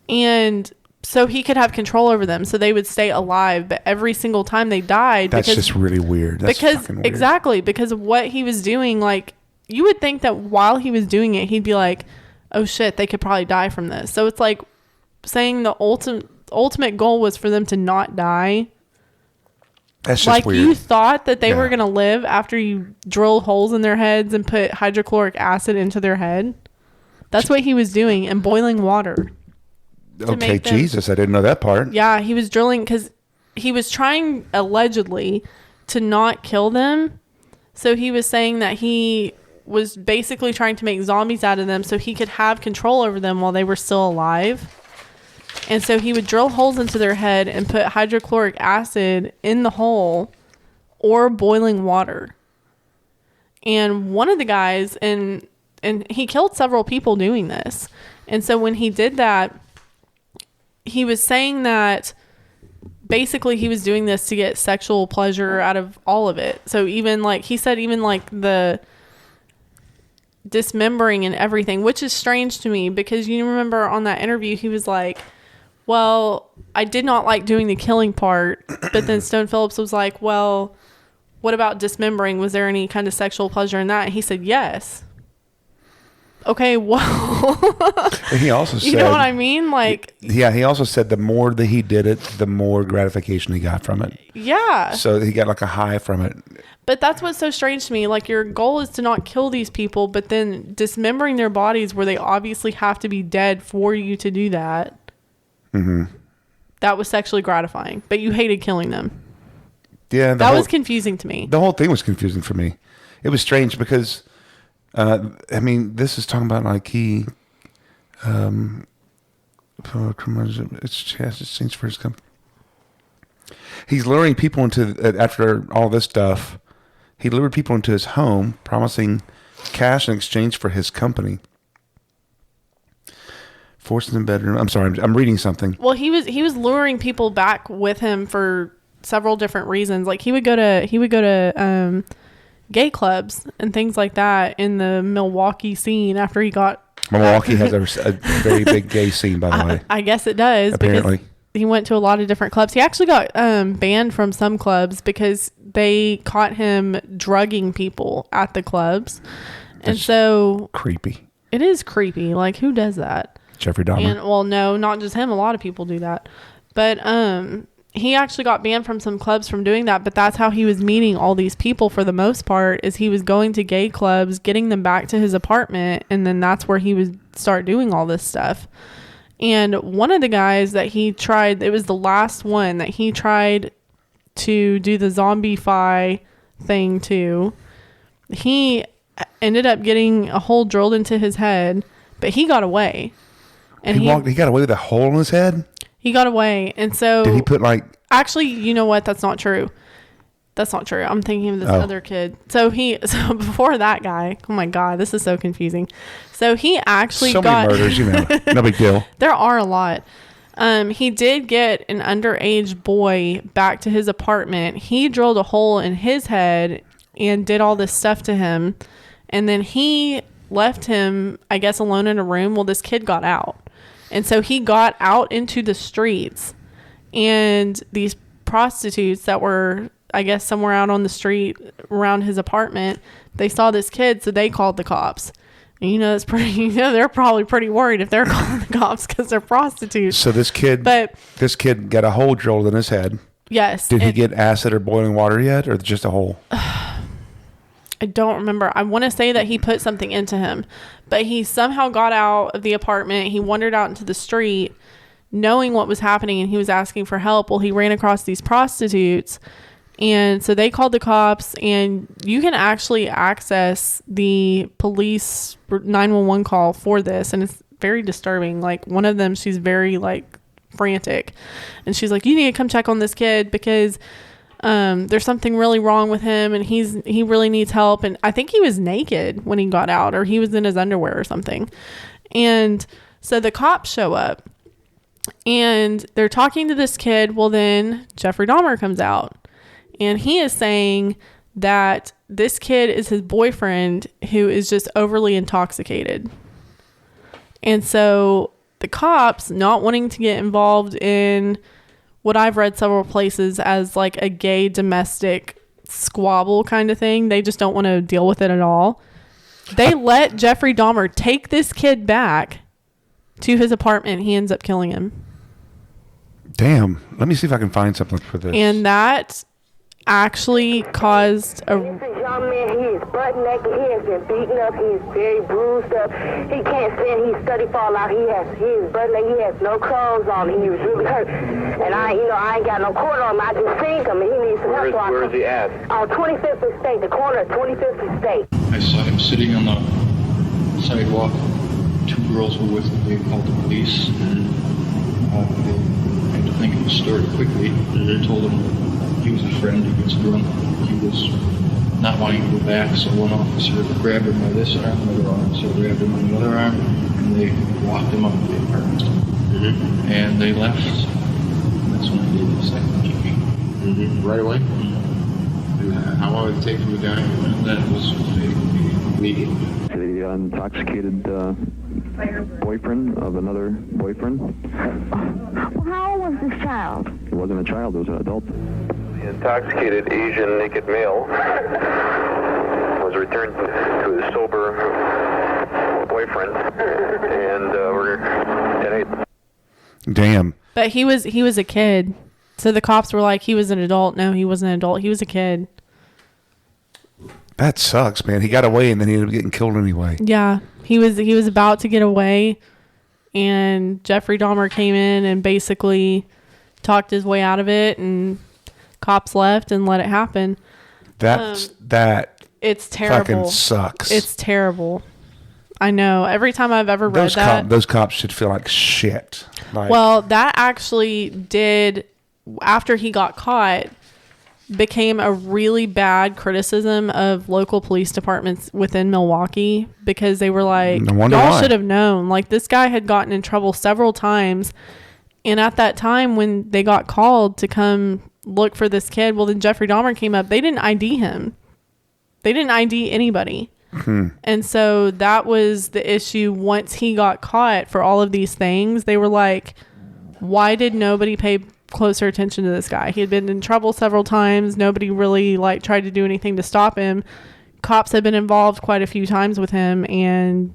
And so he could have control over them so they would stay alive. But every single time they died... That's just really weird. That's fucking weird. Exactly. Because of what he was doing, like, you would think that while he was doing it, he'd be like, oh, shit, they could probably die from this. So it's like saying the ultimate goal was for them to not die. That's just like weird. You thought that they were going to live after you drill holes in their heads and put hydrochloric acid into their head. That's what he was doing, and boiling water. Okay, Jesus, I didn't know that part. Yeah, he was drilling because he was trying allegedly to not kill them. So he was saying that he was basically trying to make zombies out of them so he could have control over them while they were still alive. And so he would drill holes into their head and put hydrochloric acid in the hole or boiling water. And one of the guys, and he killed several people doing this. And so when he did that, he was saying that basically he was doing this to get sexual pleasure out of all of it. So even like, he said even like the dismembering and everything, which is strange to me because you remember on that interview, he was like, well, I did not like doing the killing part, but then Stone Phillips was like, well, what about dismembering? Was there any kind of sexual pleasure in that? And he said, yes. Okay, well. He also said, you know what I mean? Like, yeah, he also said the more that he did it, the more gratification he got from it. Yeah. So he got like a high from it. But that's what's so strange to me. Like, your goal is to not kill these people, but then dismembering their bodies where they obviously have to be dead for you to do that. Mm-hmm. That was sexually gratifying, but you hated killing them. Yeah. That was confusing to me. The whole thing was confusing for me. It was strange because, I mean, this is talking about like he, it's changed for his company. He's luring people into, after all this stuff, he lured people into his home, promising cash in exchange for his company. Forced in the bedroom. I'm sorry, I'm reading something. Well, he was luring people back with him for several different reasons. Like he would go to gay clubs and things like that in the Milwaukee scene after he got. Milwaukee has a very big gay scene, by the way. I guess it does. Apparently. Because he went to a lot of different clubs. He actually got banned from some clubs because they caught him drugging people at the clubs. And so creepy. It is creepy. Like, who does that? Jeffrey Dahmer. And, well, no, not just him. A lot of people do that. But he actually got banned from some clubs from doing that. But that's how he was meeting all these people for the most part, is he was going to gay clubs, getting them back to his apartment, and then that's where he would start doing all this stuff. And one of the guys that he tried, it was the last one that he tried to do the zombie-fy thing to. He ended up getting a hole drilled into his head, but he got away. And he got away with a hole in his head? He got away. And so... Did he put like... Actually, you know what? That's not true. That's not true. I'm thinking of this other kid. So before that guy... Oh my God, this is so confusing. So he actually got... So many murders, you know. No big deal. There are a lot. He did get an underage boy back to his apartment. He drilled a hole in his head and did all this stuff to him. And then he left him, I guess, alone in a room. Well, this kid got out. And so he got out into the streets, and these prostitutes that were, I guess, somewhere out on the street around his apartment they saw this kid, so they called the cops. And it's pretty, they're probably pretty worried if they're calling the cops because they're prostitutes. So this kid got a hole drilled in his head. Yes. Did he get acid or boiling water yet, or just a hole? I don't remember. I want to say that he put something into him, but he somehow got out of the apartment. He wandered out into the street knowing what was happening, and he was asking for help. Well, he ran across these prostitutes, and so they called the cops, and you can actually access the police 911 call for this, and it's very disturbing. Like, one of them, she's very like frantic, and she's like, you need to come check on this kid because there's something really wrong with him, and he really needs help. And I think he was naked when he got out, or he was in his underwear or something. And so the cops show up, and they're talking to this kid. Well, then Jeffrey Dahmer comes out, and he is saying that this kid is his boyfriend who is just overly intoxicated. And so the cops, not wanting to get involved in what I've read several places as like a gay domestic squabble kind of thing, they just don't want to deal with it at all. They let Jeffrey Dahmer take this kid back to his apartment. He ends up killing him. Damn. Let me see if I can find something for this. And that actually caused a... This is young man. He is butt naked. He has been beaten up. He is very bruised up. He can't stand. He's study fall out. He is butt naked. He has no clothes on. He was really hurt. And I ain't got no corner on him. I just seen him, and he needs some help. Where is he at? On 25th and State, the corner of 25th and State. I saw him sitting on the sidewalk. Two girls were with him. They called the police. They had to think of the story quickly. They told him he was a friend. He gets drunk. He was not wanting to go back, so one officer grabbed him by this arm, another officer grabbed him on the other arm, and they walked him out of the apartment. And they left. That's when I did the second GP. Right away? How long did it take from the guy? That was immediate. The intoxicated boyfriend of another boyfriend. Well, how old was this child? It wasn't a child, it was an adult. The intoxicated Asian naked male was returned to his sober boyfriend, and we're at 8. Damn. But he was a kid. So the cops were like, he was an adult. No, he wasn't an adult. He was a kid. That sucks, man. He got away and then he ended up getting killed anyway. Yeah. He was about to get away, and Jeffrey Dahmer came in and basically talked his way out of it, and cops left and let it happen. It's terrible. Fucking sucks. It's terrible. I know. Every time I've ever read those cops should feel like shit. Well, that actually did, after he got caught, became a really bad criticism of local police departments within Milwaukee, because they were like, y'all should have known. Like, this guy had gotten in trouble several times, and at that time when they got called to come look for this kid, well, then Jeffrey Dahmer came up. They didn't ID him. They didn't ID anybody. And so that was the issue. Once he got caught for all of these things, they were like, why did nobody pay closer attention to this guy? He had been in trouble several times. Nobody really like tried to do anything to stop him. Cops had been involved quite a few times with him, and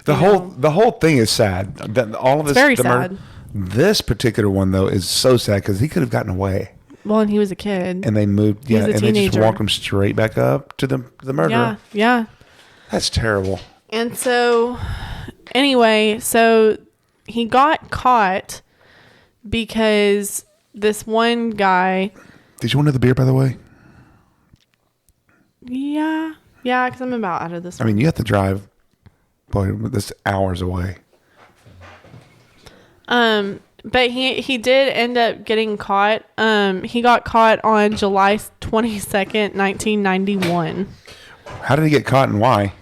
the whole thing is sad. That all of this, very sad. This particular one though is so sad because he could have gotten away. Well, and he was a kid, and they moved. He's a and teenager. They just walked him straight back up to the murderer. Yeah. That's terrible. And so, anyway, so he got caught because this one guy... Did you want another beer, by the way? Yeah, because I'm about out of this one. I mean, you have to drive, boy, this hours away. But he did end up getting caught. He got caught on July 22nd, 1991. How did he get caught and why?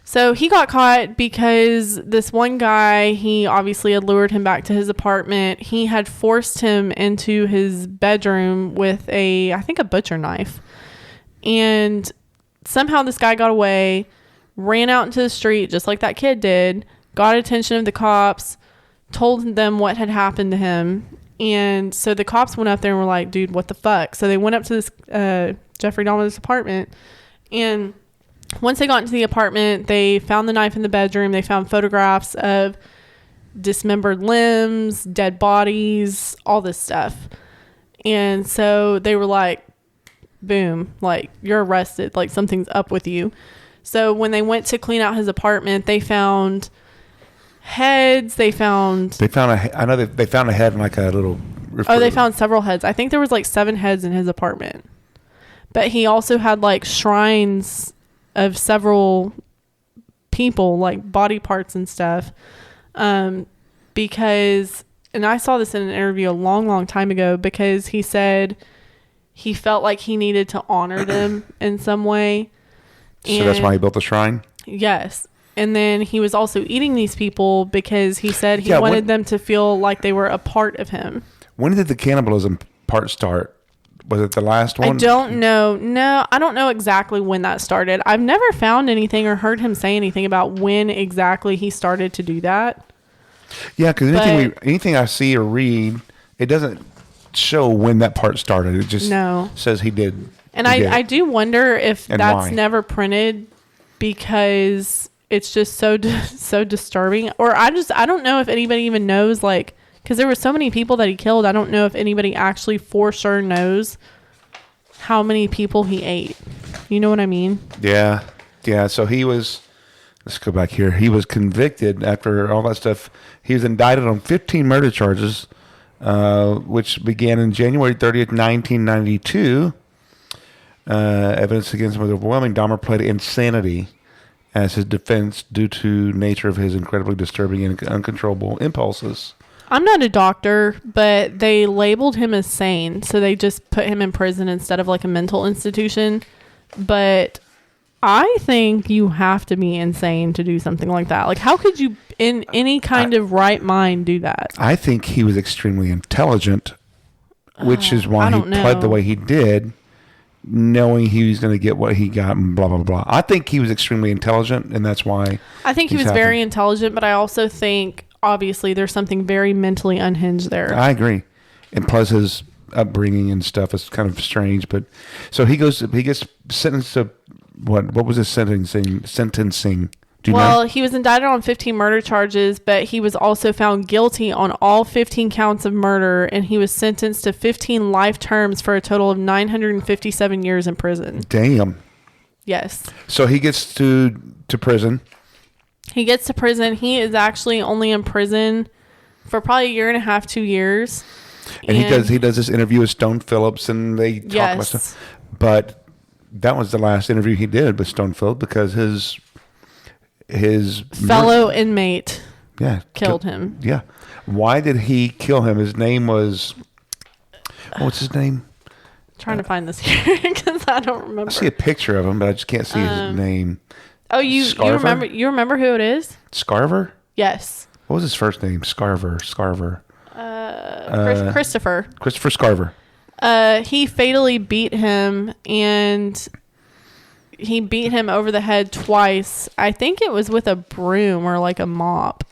So he got caught because this one guy, he obviously had lured him back to his apartment. He had forced him into his bedroom with I think a butcher knife. And somehow this guy got away, ran out into the street just like that kid did, got attention of the cops, told them what had happened to him. And so the cops went up there and were like, dude, what the fuck? So they went up to this Jeffrey Dahmer's apartment, and once they got into the apartment, they found the knife in the bedroom. They found photographs of dismembered limbs, dead bodies, all this stuff. And so they were like, boom, like, you're arrested. Like, something's up with you. So when they went to clean out his apartment, they found heads. They found a head in like a little... they found several heads. I think there was like 7 heads in his apartment. But he also had like shrines of several people, like body parts and stuff. Because, and I saw this in an interview a long time ago, because he said he felt like he needed to honor them in some way. So that's why he built the shrine? Yes. And then he was also eating these people because he said he wanted them to feel like they were a part of him. When did the cannibalism part start? Was it the last one? I don't know. No, I don't know exactly when that started. I've never found anything or heard him say anything about when exactly he started to do that. Yeah, because anything I see or read, it doesn't show when that part started. It just says he did. And I do wonder if that's never printed because it's just so disturbing. Or I don't know if anybody even knows, like, because there were so many people that he killed. I don't know if anybody actually for sure knows how many people he ate. You know what I mean? Yeah. Yeah. So he was, let's go back here. He was convicted after all that stuff. He was indicted on 15 murder charges, which began in January 30th, 1992. Evidence against him was overwhelming. Dahmer pled insanity as his defense due to nature of his incredibly disturbing and uncontrollable impulses. I'm not a doctor, but they labeled him as sane, so they just put him in prison instead of like a mental institution. But I think you have to be insane to do something like that. Like, how could you, in any kind of right mind, do that? I think he was extremely intelligent, which is why he pled the way he did, knowing he was going to get what he got and blah, blah, blah. I think he was extremely intelligent, and that's why. I think he was very intelligent, but I also think, obviously, there's something very mentally unhinged there. I agree. And plus his upbringing and stuff is kind of strange. But so he gets sentenced to what was his sentencing? Do you know? He was indicted on 15 murder charges, but he was also found guilty on all 15 counts of murder, and he was sentenced to 15 life terms for a total of 957 years in prison. Damn. Yes. So he gets to prison. He gets to prison. He is actually only in prison for probably 1.5 to 2 years. And he does this interview with Stone Phillips, and they talk about stuff. But that was the last interview he did with Stone Phillips because his fellow inmate killed him. Yeah. Why did he kill him? His name was, what's his name? I'm trying to find this here because I don't remember. I see a picture of him, but I just can't see his name. Oh, you remember who it is? Scarver? Yes. What was his first name? Scarver. Christopher Scarver. He fatally beat him, and he beat him over the head twice. I think it was with a broom or like a mop.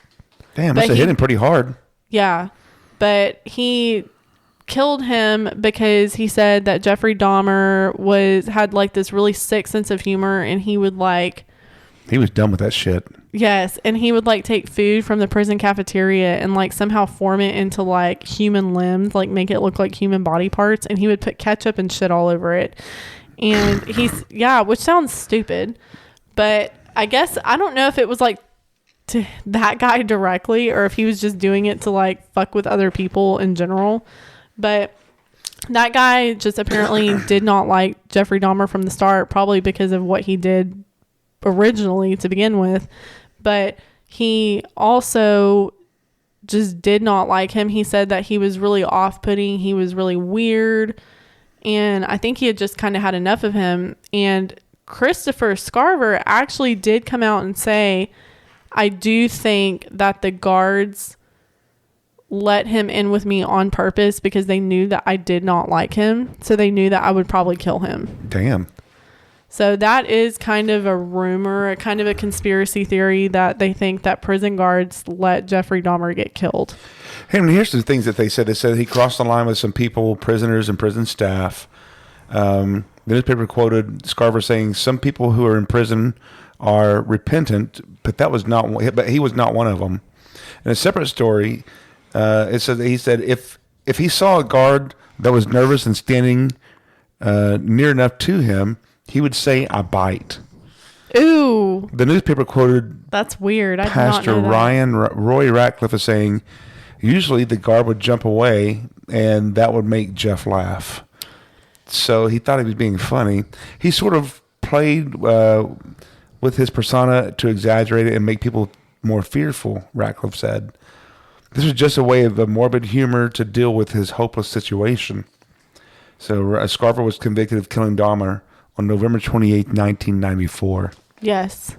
Damn, must have hit him pretty hard. Yeah, but he killed him because he said that Jeffrey Dahmer had like this really sick sense of humor, and he was done with that shit. Yes, and he would like take food from the prison cafeteria and like somehow form it into like human limbs, like make it look like human body parts, and he would put ketchup and shit all over it. And which sounds stupid, but I guess I don't know if it was like to that guy directly or if he was just doing it to like fuck with other people in general. But that guy just apparently did not like Jeffrey Dahmer from the start, probably because of what he did originally to begin with. But he also just did not like him. He said that he was really off-putting. He was really weird. And I think he had just kind of had enough of him. And Christopher Scarver actually did come out and say, I do think that the guards let him in with me on purpose because they knew that I did not like him. So they knew that I would probably kill him. Damn. So that is kind of a rumor, kind of a conspiracy theory that they think that prison guards let Jeffrey Dahmer get killed. Hey, and here's the things that they said. They said he crossed the line with some people, prisoners and prison staff. The newspaper quoted Scarver saying, "Some people who are in prison are repentant, but he was not one of them." In a separate story, it says he said if he saw a guard that was nervous and standing near enough to him, he would say, "I bite." Ooh. The newspaper quoted That's weird. I did Pastor not know that. Roy Ratcliffe as saying, "Usually the guard would jump away, and that would make Jeff laugh." So he thought he was being funny. He sort of played with his persona to exaggerate it and make people more fearful, Ratcliffe said. This was just a way of a morbid humor to deal with his hopeless situation. So Scarver was convicted of killing Dahmer on November 28, 1994. Yes.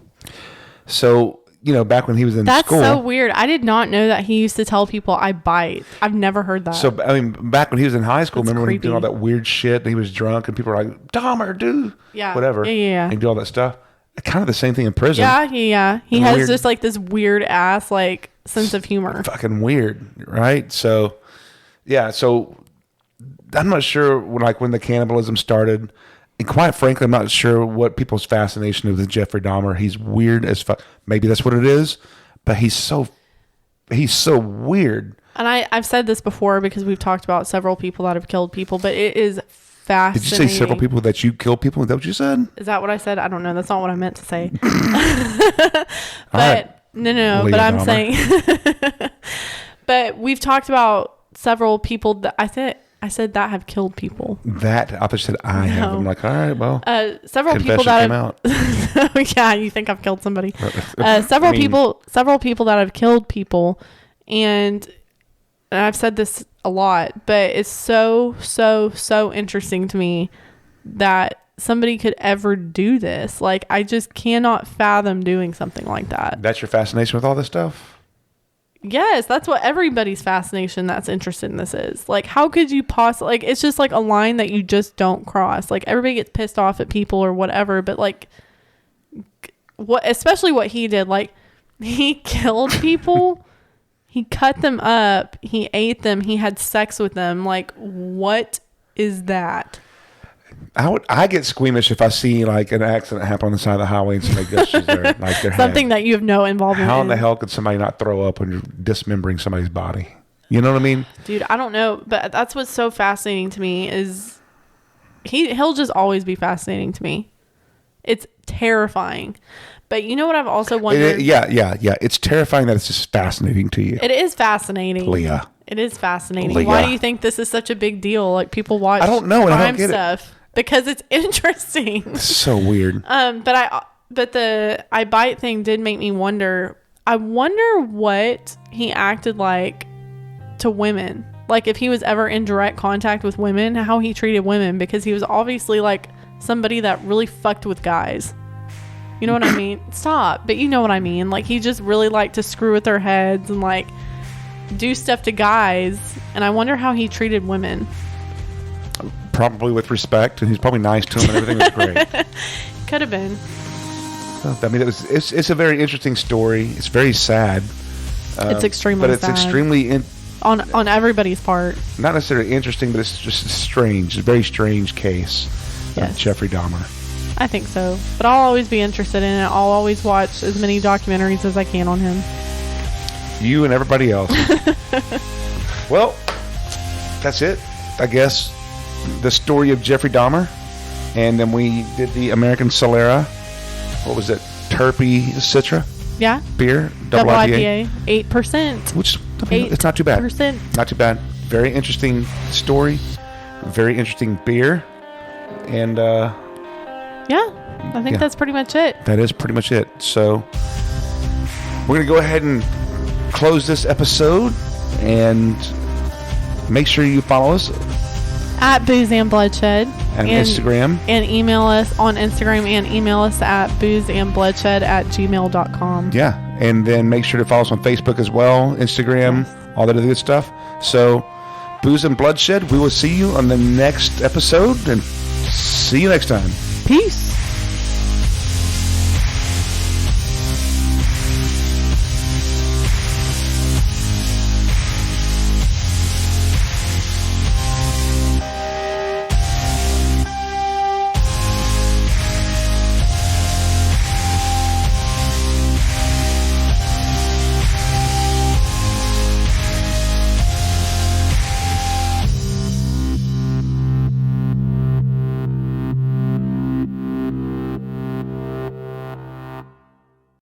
So, back when he was in school. That's so weird. I did not know that he used to tell people, "I bite." I've never heard that. So, back when he was in high school, That's remember when he was doing all creepy. that weird shit and he was drunk and people were like, "Dahmer, dude." Yeah. Whatever. Yeah. And he'd do all that stuff. Kind of the same thing in prison. Yeah. He And has weird. just like this weird ass like sense of humor. Fucking weird, right? So, yeah. So, I'm not sure when the cannibalism started. And quite frankly, I'm not sure what people's fascination with Jeffrey Dahmer. He's weird as fuck. Maybe that's what it is, but he's so weird. And I've said this before because we've talked about several people that have killed people, but it is Did fascinating. you say several people that you kill people? Is that what you said? Is that what I said? I don't know. That's not what I meant to say. But right. no. Leah But I'm Dahmer. saying. But we've talked about several people that I said that have killed people. That I thought you said I have. I'm like, all right, well. Several people confession that came have. out. Yeah, you think I've killed somebody? I Several mean- several people that have killed people, and I've said this a lot, but it's so interesting to me that somebody could ever do this. Like, I just cannot fathom doing something like that. That's your fascination with all this stuff? Yes, that's what everybody's fascination that's interested in this is. Like, how could you possibly, like, it's just like a line that you just don't cross. Like, everybody gets pissed off at people or whatever, but like, especially what he did, like, he killed people, he cut them up, he ate them, he had sex with them. Like, what is that? I get squeamish if I see like an accident happen on the side of the highway and somebody gushes their Something head. that you have no involvement How in in. the hell could somebody not throw up when you're dismembering somebody's body? You know what I mean? Dude, I don't know, but that's what's so fascinating to me is he'll just always be fascinating to me. It's terrifying. But you know what I've also wondered? Yeah. It's terrifying that it's just fascinating to you. It is fascinating. Leah. It is fascinating. Leah. Why do you think this is such a big deal? Like, people watch I don't know, and I don't crime get it. stuff because it's interesting. It's so weird. But the I bite thing did make me wonder. I wonder what he acted like to women. Like, if he was ever in direct contact with women, how he treated women, because he was obviously like somebody that really fucked with guys. You know what I mean? Stop. But you know what I mean? Like, he just really liked to screw with their heads and like do stuff to guys. And I wonder how he treated women. Probably with respect, and he's probably nice to him, and everything was great. Could have been. I mean, it's a very interesting story. It's very sad. It's extremely but it's sad. extremely On everybody's part. not necessarily interesting, but it's just strange. It's a very strange case of Yes. Jeffrey Dahmer. I think so. But I'll always be interested in it. I'll always watch as many documentaries as I can on him. You and everybody else. Well, that's it, I guess. The story of Jeffrey Dahmer. And then we did the American Solera. What was it? Terpy Citra Yeah. beer. Double IPA. 8%. Which, I mean, it's not too bad. 8%. Not too bad. Very interesting story. Very interesting beer. And Yeah. I think Yeah. that's pretty much it. that is pretty much it. So we're going to go ahead and close this episode. And make sure you follow us At Booze and Bloodshed. on Instagram. And email us on Instagram and email us at boozeandbloodshed@gmail.com. Yeah. And then make sure to follow us on Facebook as well, Instagram, all that other good stuff. So, Booze and Bloodshed, we will see you on the next episode, and see you next time. Peace.